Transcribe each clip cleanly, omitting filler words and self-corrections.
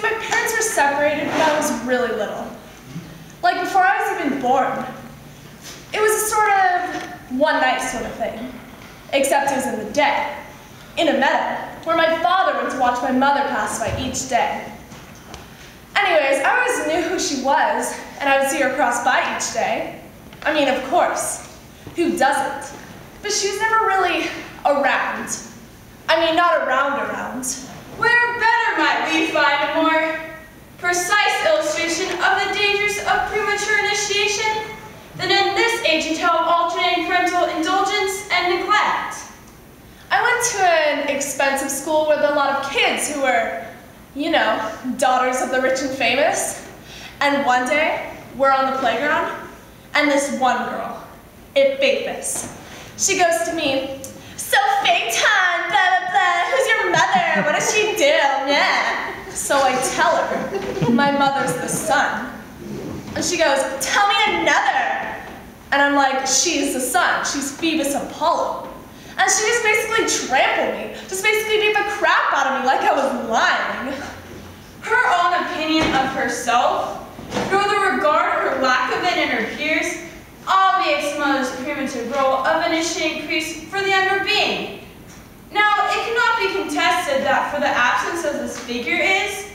my parents were separated when I was really little. Like before I was even born. It was a sort of one night sort of thing. Except it was in the day. In a meadow, where my father went to watch my mother pass by each day. Anyways, I always knew who she was, and I would see her cross by each day. I mean, of course. Who doesn't? But she was never really around. I mean, not around. Where better might we find a more precise illustration of the dangers of premature initiation than in this aging tale of alternating parental indulgence and neglect? I went to an expensive school with a lot of kids who were, you know, daughters of the rich and famous. And one day, we're on the playground, and this one girl, Phaeton, she goes to me, "So Phaeton, blah, blah, blah, who's your mother? What does she do? Yeah." So I tell her, my mother's the sun. And she goes, "Tell me another." And I'm like, she's the sun, she's Phoebus Apollo. And she just basically trampled me, just basically beat the crap out of me like I was lying. Her own opinion of herself, nor the regard or lack of it in her peers, obviates the mother's primitive role of initiating increase for the younger being. Now, it cannot be contested that for the absence of this figure is,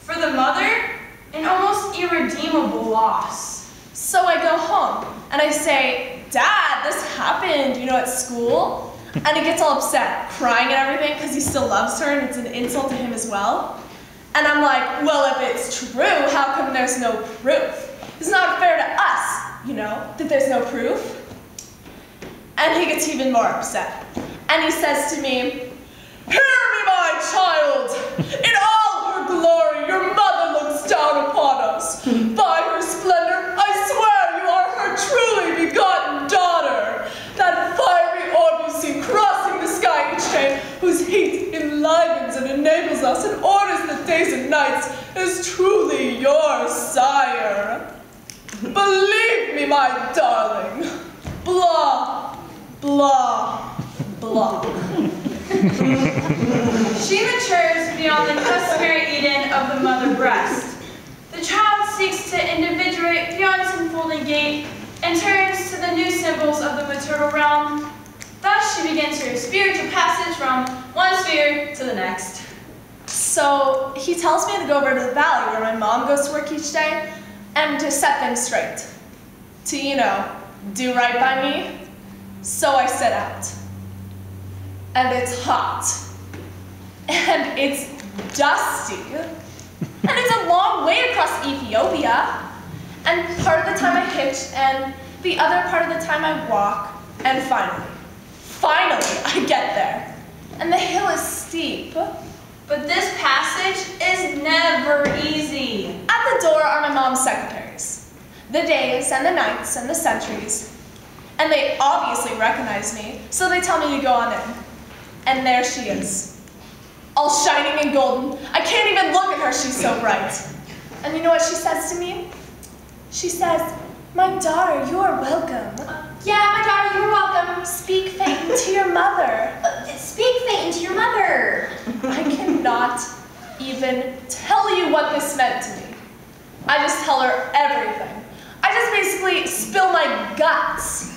for the mother, an almost irredeemable loss. So I go home, and I say, "Dad, this happened, you know, at school." And he gets all upset, crying and everything, because he still loves her, and it's an insult to him as well. And I'm like, well, if it's true, how come there's no proof? It's not fair to us, you know, that there's no proof. And he gets even more upset. And he says to me, "Hear me, my child! In all her glory, your mother looks down upon us. By her splendor, I swear you are her truly begotten daughter. That fiery orb you see crossing the sky each day, whose heat enlivens and enables us and orders the days and nights, is truly your sire. Believe me, my darling. Blah, blah, blah." She matures beyond the customary Eden of the mother breast. The child seeks to individuate beyond its enfolding gate and turns to the new symbols of the maternal realm. Thus she begins her spiritual passage from one sphere to the next. So he tells me to go over to the valley where my mom goes to work each day and to set things straight. To, you know, do right by me. So I set out. And it's hot. And it's dusty. And it's a long way across Ethiopia. And part of the time I hitch, and the other part of the time I walk, and finally I get there. And the hill is steep. But this passage is never easy. At the door are my mom's secretaries. The days and the nights and the centuries. And they obviously recognize me, so they tell me to go on in. And there she is. All shining and golden. I can't even look at her, she's so bright. And you know what she says to me? She says, "My daughter, you are welcome." Yeah, my daughter, you're welcome. "Speak, Phaeton, to your mother." Speak, Phaeton, to your mother. I cannot even tell you what this meant to me. I just tell her everything. I just basically spill my guts.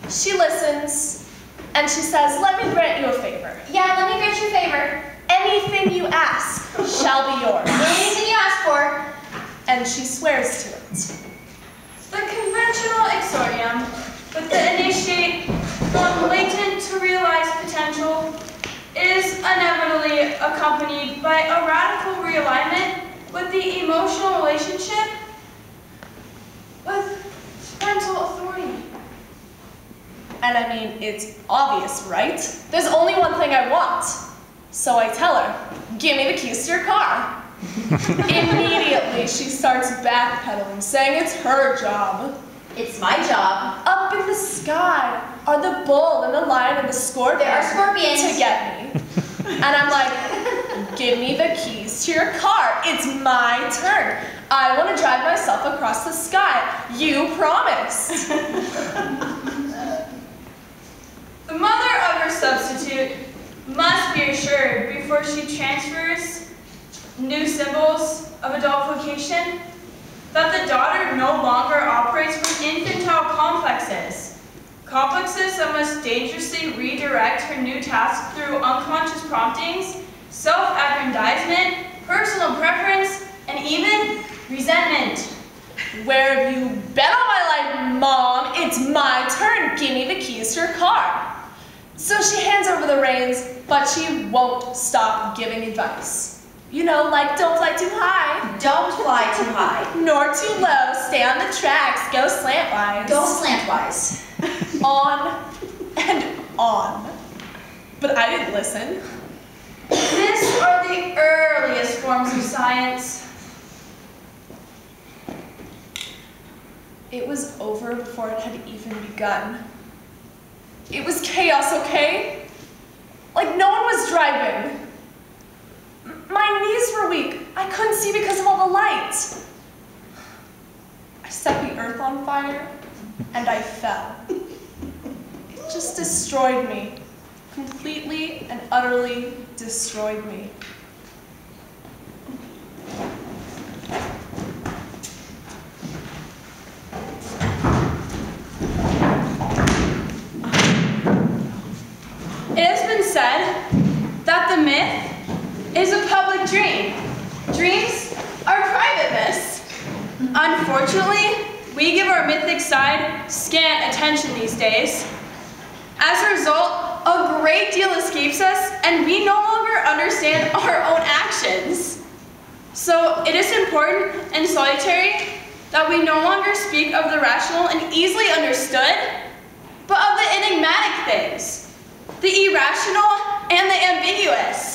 She listens, and she says, "Let me grant you a favor. Yeah, let me grant you a favor. Anything you ask shall be yours." Anything you ask for. And she swears to it. The conventional exordium, with the initiate from latent to realized potential, is inevitably accompanied by a radical realignment with the emotional relationship with parental authority. And I mean, it's obvious, right? There's only one thing I want. So I tell her, "Give me the keys to your car." Immediately, she starts backpedaling, saying it's her job. It's my job. Up in the sky are the bull and the lion and the scorpion. There are scorpions. To get me. And I'm like, "Give me the keys to your car. It's my turn. I want to drive myself across the sky. You promised." The mother of her substitute must be assured before she transfers new symbols of adultification, that the daughter no longer operates from infantile complexes. Complexes that must dangerously redirect her new task through unconscious promptings, self-aggrandizement, personal preference, and even resentment. Where have you been all my life, Mom? It's my turn. Give me the keys to your car. So she hands over the reins, but she won't stop giving advice. You know, like don't fly too high. Don't fly too high. Nor too low. Stay on the tracks. Go slantwise. Go slantwise. On and on. But I didn't listen. These are the earliest forms of science. It was over before it had even begun. It was chaos, okay? Like no one was driving. My knees were weak. I couldn't see because of all the lights. I set the earth on fire and I fell. It just destroyed me. Completely and utterly destroyed me. It has been said that the myth is a public dream. Dreams are private myths. Unfortunately, we give our mythic side scant attention these days. As a result, a great deal escapes us and we no longer understand our own actions. So it is important and salutary that we no longer speak of the rational and easily understood, but of the enigmatic things, the irrational and the ambiguous.